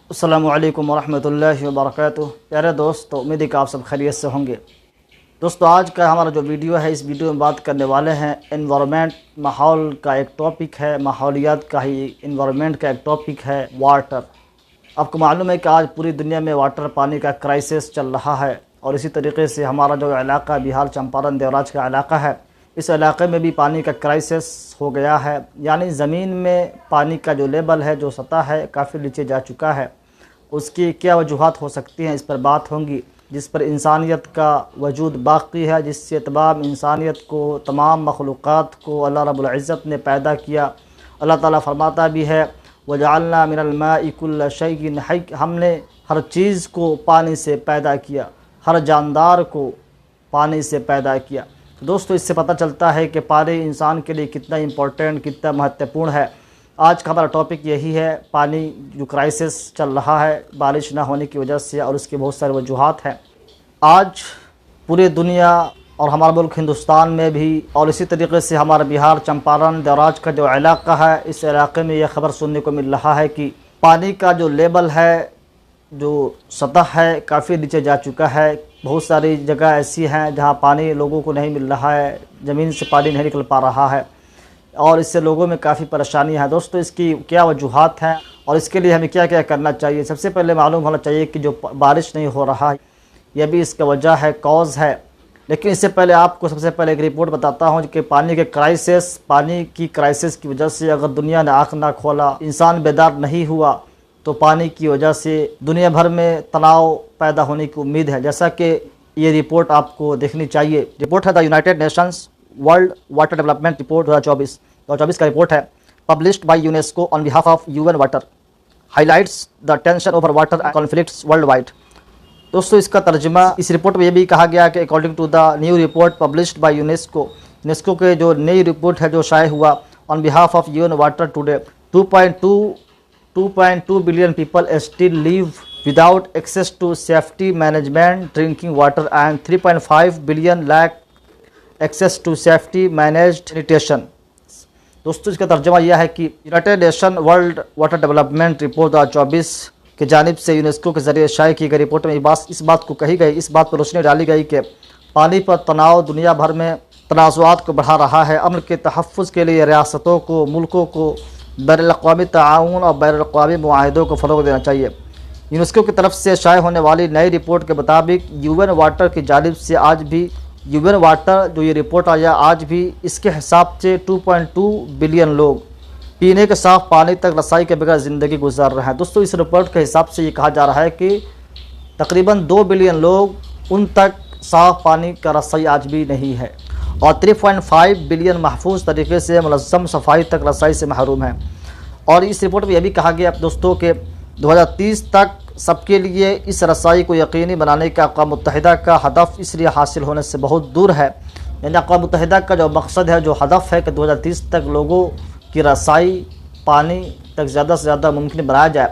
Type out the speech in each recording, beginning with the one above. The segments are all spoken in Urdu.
السلام علیکم ورحمۃ اللہ وبرکاتہ۔ پیارے دوست، امید ہے کہ آپ سب خیریت سے ہوں گے۔ دوستو، آج کا ہمارا جو ویڈیو ہے، اس ویڈیو میں بات کرنے والے ہیں انوائرمنٹ، ماحول کا ایک ٹاپک ہے، ماحولیات کا ہی انوائرمنٹ کا ایک ٹاپک ہے واٹر۔ آپ کو معلوم ہے کہ آج پوری دنیا میں واٹر، پانی کا کرائسس چل رہا ہے، اور اسی طریقے سے ہمارا جو علاقہ بہار چمپارن دیوراج کا علاقہ ہے، اس علاقے میں بھی پانی کا کرائسس ہو گیا ہے۔ یعنی زمین میں پانی کا جو لیول ہے، جو سطح ہے، کافی نیچے جا چکا ہے۔ اس کی کیا وجوہات ہو سکتی ہیں، اس پر بات ہوگی، جس پر انسانیت کا وجود باقی ہے، جس سے تمام انسانیت کو، تمام مخلوقات کو اللہ رب العزت نے پیدا کیا۔ اللہ تعالیٰ فرماتا بھی ہے وَجَعَلْنَا مِنَ الْمَاءِ كُلَّ شَيْءٍ حَيٍّ، ہم نے ہر چیز کو پانی سے پیدا کیا، ہر جاندار کو پانی سے پیدا کیا۔ دوستو، اس سے پتہ چلتا ہے کہ پانی انسان کے لیے کتنا امپورٹنٹ، کتنا مہتوپورن ہے۔ آج کا ہمارا ٹاپک یہی ہے، پانی جو کرائسس چل رہا ہے بارش نہ ہونے کی وجہ سے، اور اس کے بہت سارے وجوہات ہیں۔ آج پوری دنیا اور ہمارا ملک ہندوستان میں بھی، اور اسی طریقے سے ہمارا بہار چمپارن دیوراج کا جو علاقہ ہے، اس علاقے میں یہ خبر سننے کو مل رہا ہے کہ پانی کا جو لیول ہے، جو سطح ہے، کافی نیچے جا چکا ہے۔ بہت ساری جگہ ایسی ہیں جہاں پانی لوگوں کو نہیں مل رہا ہے، زمین سے پانی نہیں نکل پا رہا ہے، اور اس سے لوگوں میں کافی پریشانی ہے۔ دوستو، اس کی کیا وجوہات ہیں اور اس کے لیے ہمیں کیا کیا کرنا چاہیے؟ سب سے پہلے معلوم ہونا چاہیے کہ جو بارش نہیں ہو رہا ہے، یہ بھی اس کا وجہ ہے، کاز ہے۔ لیکن اس سے پہلے آپ کو سب سے پہلے ایک رپورٹ بتاتا ہوں کہ پانی کے کرائسس، پانی کی کرائسس کی وجہ سے اگر دنیا نے آنکھ نہ کھولا، انسان بیدار نہیں ہوا، تو پانی کی وجہ سے دنیا بھر میں تناؤ پیدا ہونے کی امید ہے۔ جیسا کہ یہ رپورٹ آپ کو دیکھنی چاہیے۔ رپورٹ ہے the united nations world water development report 2024 کا رپورٹ ہے، published by UNESCO on behalf of UN water, highlights the tension over water conflicts worldwide. دوستو، اس کا ترجمہ، اس رپورٹ میں یہ بھی کہا گیا کہ according to the new report published by UNESCO کے جو نئی رپورٹ ہے جو شائع ہوا on behalf of UN water today, 2.2 billion people still live without access to safety management drinking water and 3.5 billion lack access to safety managed sanitation. دوستو، اس کا ترجمہ یہ ہے کہ United Nation World water development report 2024 کی جانب سے یونیسکو کے ذریعے شائع کی گئی رپورٹ میں اس بات کو کہی گئی، اس بات پر روشنی ڈالی گئی کہ پانی پر تناؤ دنیا بھر میں تنازعات کو بڑھا رہا ہے۔ امن کے تحفظ کے لیے ریاستوں کو، ملکوں کو بین الاقوامی تعاون اور بین الاقوامی معاہدوں کو فروغ دینا چاہیے۔ یونیسکو کی طرف سے شائع ہونے والی نئی رپورٹ کے مطابق UN واٹر کی جانب سے آج بھی UN واٹر جو یہ رپورٹ آیا، آج بھی اس کے حساب سے 2.2 بلین لوگ پینے کے صاف پانی تک رسائی کے بغیر زندگی گزار رہے ہیں۔ دوستو، اس رپورٹ کے حساب سے یہ کہا جا رہا ہے کہ تقریباً 2 بلین لوگ ان تک صاف پانی کا رسائی آج بھی نہیں ہے، اور 3.5 بلین محفوظ طریقے سے منظم صفائی تک رسائی سے محروم ہیں۔ اور اس رپورٹ میں یہ بھی کہا گیا دوستو کہ 2030 تک سب کے لیے اس رسائی کو یقینی بنانے کا اقوام متحدہ کا ہدف اس لیے حاصل ہونے سے بہت دور ہے۔ یعنی اقوام متحدہ کا جو مقصد ہے، جو ہدف ہے کہ 2030 تک لوگوں کی رسائی پانی تک زیادہ سے زیادہ ممکن بنایا جائے،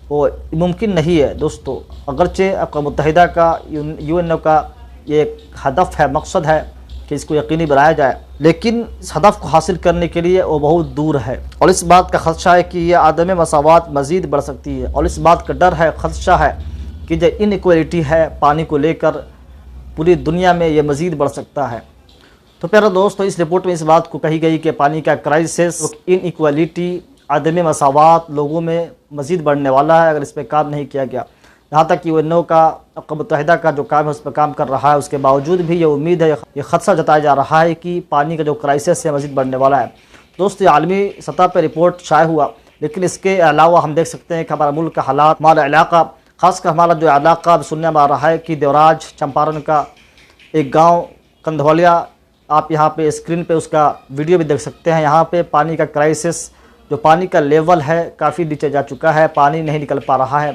وہ ممکن نہیں ہے دوستو۔ اگرچہ اقوام متحدہ کا، UN کا یہ ایک ہدف ہے، مقصد ہے کہ اس کو یقینی بنایا جائے، لیکن اس ہدف کو حاصل کرنے کے لیے وہ بہت دور ہے، اور اس بات کا خدشہ ہے کہ یہ عدم مساوات مزید بڑھ سکتی ہے، اور اس بات کا ڈر ہے، خدشہ ہے کہ جو ان ایکویلٹی ہے پانی کو لے کر پوری دنیا میں، یہ مزید بڑھ سکتا ہے۔ تو پیارے دوستو، اس رپورٹ میں اس بات کو کہی گئی کہ پانی کا کرائسس، ان ایکویلٹی، عدم مساوات لوگوں میں مزید بڑھنے والا ہے اگر اس پہ کام نہیں کیا گیا۔ یہاں تک کہ UN کا، اقوام متحدہ کا جو کام ہے اس پہ کام کر رہا ہے، اس کے باوجود بھی یہ امید ہے، یہ خدشہ جتایا جا رہا ہے کہ پانی کا جو کرائسس ہے مزید بڑھنے والا ہے۔ دوست، یہ عالمی سطح پہ رپورٹ شائع ہوا، لیکن اس کے علاوہ ہم دیکھ سکتے ہیں کہ ہمارا ملک کا حالات، ہمارا علاقہ، خاص کر ہمارا جو علاقہ سننے میں آ رہا ہے کہ دیوراج چمپارن کا ایک گاؤں کندھولیا، آپ یہاں پہ اسکرین پہ اس کا ویڈیو بھی دیکھ سکتے ہیں۔ یہاں پہ پانی کا کرائسس، جو پانی کا لیول ہے، کافی نیچے جا چکا ہے، پانی نہیں نکل پا رہا ہے۔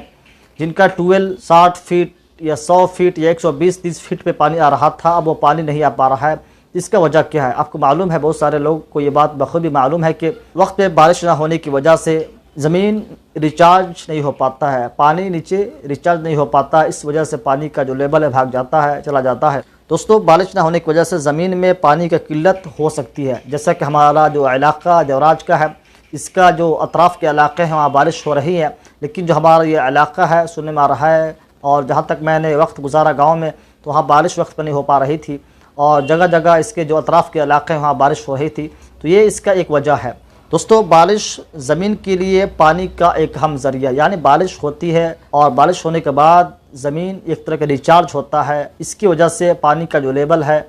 جن کا 60 فٹ یا 100 فٹ یا 120-30 فٹ پہ پانی آ رہا تھا، اب وہ پانی نہیں آ پا رہا ہے۔ اس کا وجہ کیا ہے؟ آپ کو معلوم ہے، بہت سارے لوگ کو یہ بات بخوبی معلوم ہے کہ وقت پہ بارش نہ ہونے کی وجہ سے زمین ریچارج نہیں ہو پاتا ہے، پانی نیچے ریچارج نہیں ہو پاتا، اس وجہ سے پانی کا جو لیول ہے بھاگ جاتا ہے، چلا جاتا ہے۔ دوستو، بارش نہ ہونے کی وجہ سے زمین میں پانی کی قلت ہو سکتی ہے، جیسا کہ ہمارا جو علاقہ دیوراج کا ہے، اس کا جو اطراف کے علاقے ہیں وہاں بارش ہو رہی ہے، لیکن جو ہمارا یہ علاقہ ہے سننے میں آ رہا ہے، اور جہاں تک میں نے وقت گزارا گاؤں میں، تو وہاں بارش وقت پر نہیں ہو پا رہی تھی، اور جگہ جگہ اس کے جو اطراف کے علاقے ہیں وہاں بارش ہو رہی تھی، تو یہ اس کا ایک وجہ ہے۔ دوستو، بارش زمین کے لیے پانی کا ایک اہم ذریعہ، یعنی بارش ہوتی ہے اور بارش ہونے کے بعد زمین ایک طرح کا ریچارج ہوتا ہے، اس کی وجہ سے پانی کا جو لیول ہے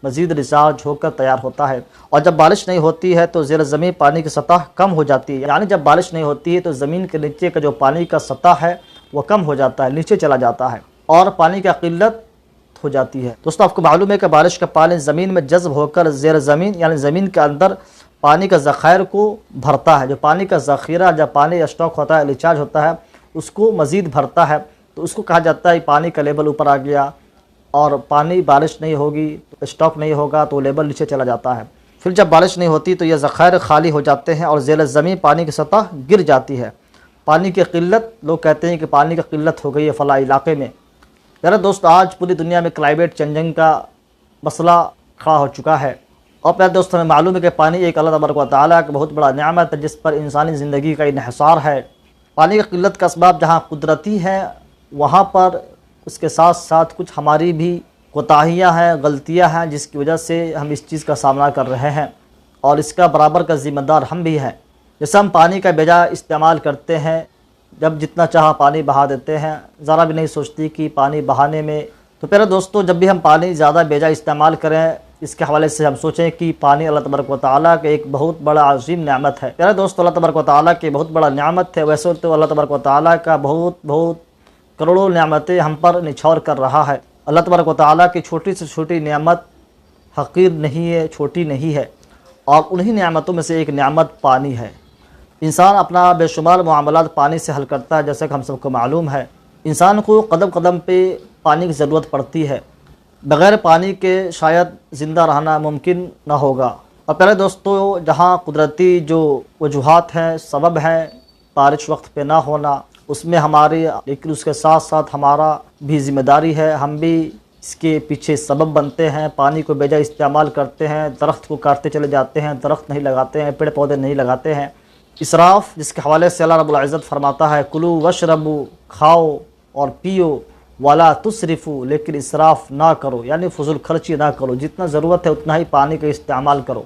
مزید ریچارج ہو کر تیار ہوتا ہے۔ اور جب بارش نہیں ہوتی ہے تو زیر زمین پانی کی سطح کم ہو جاتی ہے، یعنی جب بارش نہیں ہوتی ہے تو زمین کے نیچے کا جو پانی کا سطح ہے وہ کم ہو جاتا ہے، نیچے چلا جاتا ہے، اور پانی کا قلت ہو جاتی ہے۔ دوستو، آپ کو معلوم ہے کہ بارش کا پانی زمین میں جذب ہو کر زیر زمین یعنی زمین کے اندر پانی کا ذخائر کو بھرتا ہے۔ جو پانی کا ذخیرہ، جب پانی اسٹاک ہوتا ہے، ریچارج ہوتا ہے، اس کو مزید بھرتا ہے، تو اس کو کہا جاتا ہے پانی کا لیول اوپر آ گیا، اور پانی بارش نہیں ہوگی تو اسٹاک نہیں ہوگا تو لیول نیچے چلا جاتا ہے۔ پھر جب بارش نہیں ہوتی تو یہ ذخائر خالی ہو جاتے ہیں اور زیر زمین پانی کی سطح گر جاتی ہے۔ پانی کی قلت، لوگ کہتے ہیں کہ پانی کی قلت ہو گئی ہے فلاں علاقے میں۔ میرے دوست، آج پوری دنیا میں کلائمیٹ چینجنگ کا مسئلہ کھڑا ہو چکا ہے، اور میرے دوستوں ہمیں معلوم ہے کہ پانی ایک اللہ تبارک و تعالیٰ کا بہت بڑا نعمت ہے جس پر انسانی زندگی کا انحصار ہے۔ پانی کی قلت کا اسباب جہاں قدرتی ہے، وہاں پر اس کے ساتھ ساتھ کچھ ہماری بھی کوتاہیاں ہیں، غلطیاں ہیں، جس کی وجہ سے ہم اس چیز کا سامنا کر رہے ہیں، اور اس کا برابر کا ذمہ دار ہم بھی ہیں۔ جیسے ہم پانی کا بے جا استعمال کرتے ہیں، جب جتنا چاہا پانی بہا دیتے ہیں، ذرا بھی نہیں سوچتی کہ پانی بہانے میں، تو پیارے دوستو، جب بھی ہم پانی زیادہ بے جا استعمال کریں، اس کے حوالے سے ہم سوچیں کہ پانی اللہ تبارک و تعالیٰ کا ایک بہت بڑا عظیم نعمت ہے۔ پیارے دوستو، اللہ تبارک و تعالیٰ کی بہت بڑا نعمت ہے۔ ویسے تو اللہ تبارک و تعالیٰ کا بہت کروڑوں نعمتیں ہم پر نچھور کر رہا ہے۔ اللہ تبارک و تعالیٰ کی چھوٹی سے چھوٹی نعمت حقیر نہیں ہے، چھوٹی نہیں ہے، اور انہی نعمتوں میں سے ایک نعمت پانی ہے۔ انسان اپنا بے شمار معاملات پانی سے حل کرتا ہے، جیسا کہ ہم سب کو معلوم ہے۔ انسان کو قدم قدم پہ پانی کی ضرورت پڑتی ہے، بغیر پانی کے شاید زندہ رہنا ممکن نہ ہوگا۔ اور پیارے دوستو، جہاں قدرتی جو وجوہات ہیں، سبب ہیں، بارش وقت پہ نہ ہونا، اس میں ہماری، لیکن اس کے ساتھ ساتھ ہمارا بھی ذمہ داری ہے، ہم بھی اس کے پیچھے سبب بنتے ہیں، پانی کو بے جا استعمال کرتے ہیں، درخت کو کاٹتے چلے جاتے ہیں، درخت نہیں لگاتے ہیں، پیڑ پودے نہیں لگاتے ہیں۔ اسراف، جس کے حوالے سے اللہ رب العزت فرماتا ہے کلو وشربو، کھاؤ اور پیو، ولا تسرفو، لیکن اسراف نہ کرو، یعنی فضول خرچی نہ کرو، جتنا ضرورت ہے اتنا ہی پانی کا استعمال کرو۔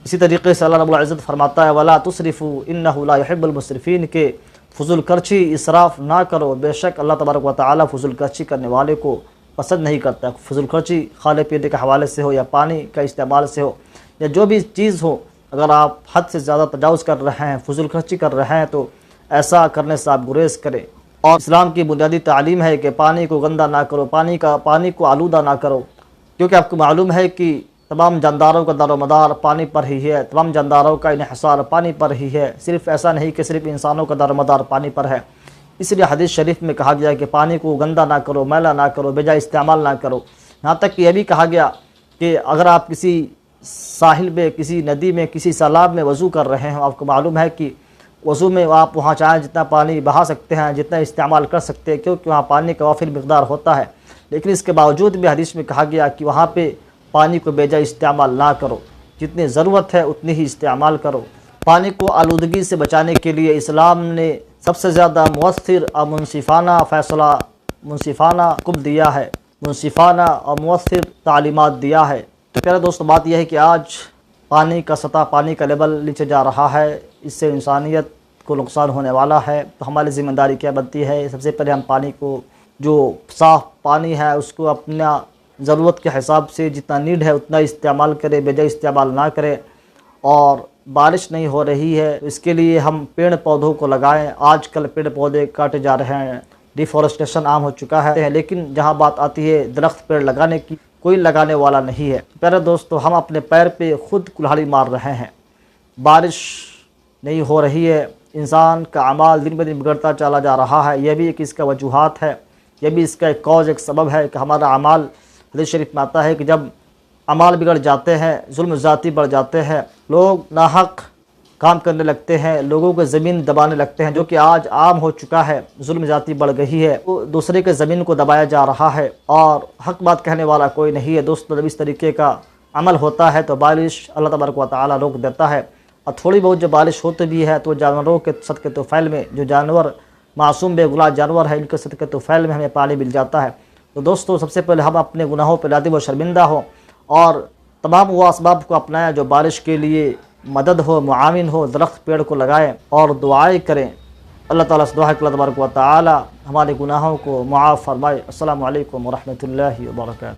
اسی طریقے سے اللہ رب العزت فرماتا ہے ولا تسرفو انہ لا يحب المسرفین، کہ فضول خرچی، اسراف نہ کرو، بے شک اللہ تبارک و تعالیٰ فضول خرچی کرنے والے کو پسند نہیں کرتا۔ فضول خرچی کھانے پینے کے حوالے سے ہو یا پانی کا استعمال سے ہو یا جو بھی چیز ہو، اگر آپ حد سے زیادہ تجاوز کر رہے ہیں، فضول خرچی کر رہے ہیں، تو ایسا کرنے سے آپ گریز کریں۔ اور اسلام کی بنیادی تعلیم ہے کہ پانی کو گندا نہ کرو، پانی کو آلودہ نہ کرو، کیونکہ آپ کو معلوم ہے کہ تمام جانداروں کا دار و مدار پانی پر ہی ہے، تمام جانداروں کا انحصار پانی پر ہی ہے، صرف ایسا نہیں کہ صرف انسانوں کا دار و مدار پانی پر ہے۔ اس لیے حدیث شریف میں کہا گیا کہ پانی کو گندا نہ کرو، میلا نہ کرو، بے جا استعمال نہ کرو۔ یہاں تک کہ یہ بھی کہا گیا کہ اگر آپ کسی ساحل میں، کسی ندی میں، کسی سیلاب میں وضو کر رہے ہیں، آپ کو معلوم ہے کہ وضو میں آپ وہاں چاہیں جتنا پانی بہا سکتے ہیں، جتنا استعمال کر سکتے ہیں، کیونکہ وہاں پانی کا وافر مقدار ہوتا ہے، لیکن اس کے باوجود بھی حدیث میں کہا گیا کہ وہاں پہ پانی کو بے جا استعمال نہ کرو، جتنی ضرورت ہے اتنی ہی استعمال کرو۔ پانی کو آلودگی سے بچانے کے لیے اسلام نے سب سے زیادہ مؤثر اور منصفانہ فیصلہ، منصفانہ حکم دیا ہے، منصفانہ اور مؤثر تعلیمات دیا ہے۔ تو پیارے دوست، بات یہ ہے کہ آج پانی کا سطح، پانی کا لیول نیچے جا رہا ہے، اس سے انسانیت کو نقصان ہونے والا ہے۔ تو ہماری ذمہ داری کیا بنتی ہے؟ سب سے پہلے ہم پانی کو، جو صاف پانی ہے، اس کو اپنا ضرورت کے حساب سے جتنا نیڈ ہے اتنا استعمال کرے، بے جا استعمال نہ کرے۔ اور بارش نہیں ہو رہی ہے، اس کے لیے ہم پیڑ پودوں کو لگائیں۔ آج کل پیڑ پودے کاٹے جا رہے ہیں، ڈیفورسٹیشن عام ہو چکا ہے، لیکن جہاں بات آتی ہے درخت پیڑ لگانے کی، کوئی لگانے والا نہیں ہے۔ پیارے دوستو، ہم اپنے پیر پہ خود کلہاڑی مار رہے ہیں۔ بارش نہیں ہو رہی ہے، انسان کا اعمال دن بدن بگڑتا چلا جا رہا ہے، یہ بھی ایک اس کا وجوہات ہے، یہ بھی اس کا ایک کاز، ایک سبب ہے کہ ہمارا اعمال، حدیث شریف میں آتا ہے کہ جب اعمال بگڑ جاتے ہیں، ظلم ذاتی بڑھ جاتے ہیں، لوگ ناحق کام کرنے لگتے ہیں، لوگوں کو زمین دبانے لگتے ہیں، جو کہ آج عام ہو چکا ہے، ظلم ذاتی بڑھ گئی ہے، دوسرے کے زمین کو دبایا جا رہا ہے، اور حق بات کہنے والا کوئی نہیں ہے۔ دوستو، جب اس طریقے کا عمل ہوتا ہے تو بارش اللہ تبارک و تعالیٰ روک دیتا ہے، اور تھوڑی بہت جو بارش ہوتی بھی ہے تو جانوروں کے صدقے طفیل میں، جو جانور معصوم بے گناہ جانور ہے، ان کے صدقے طفیل میں ہمیں پانی مل جاتا ہے۔ تو دوستو سب سے پہلے ہم اپنے گناہوں پہ نادم و شرمندہ ہوں اور تمام وہ اسباب کو اپنائیں جو بارش کے لیے مدد ہو، معاون ہو، درخت پیڑ کو لگائیں اور دعائیں کریں۔ اللہ تعالیٰ سے دعا ہے کہ اللہ تبارک و تعالی ہمارے گناہوں کو معاف فرمائے۔ السلام علیکم ورحمۃ اللہ وبرکاتہ۔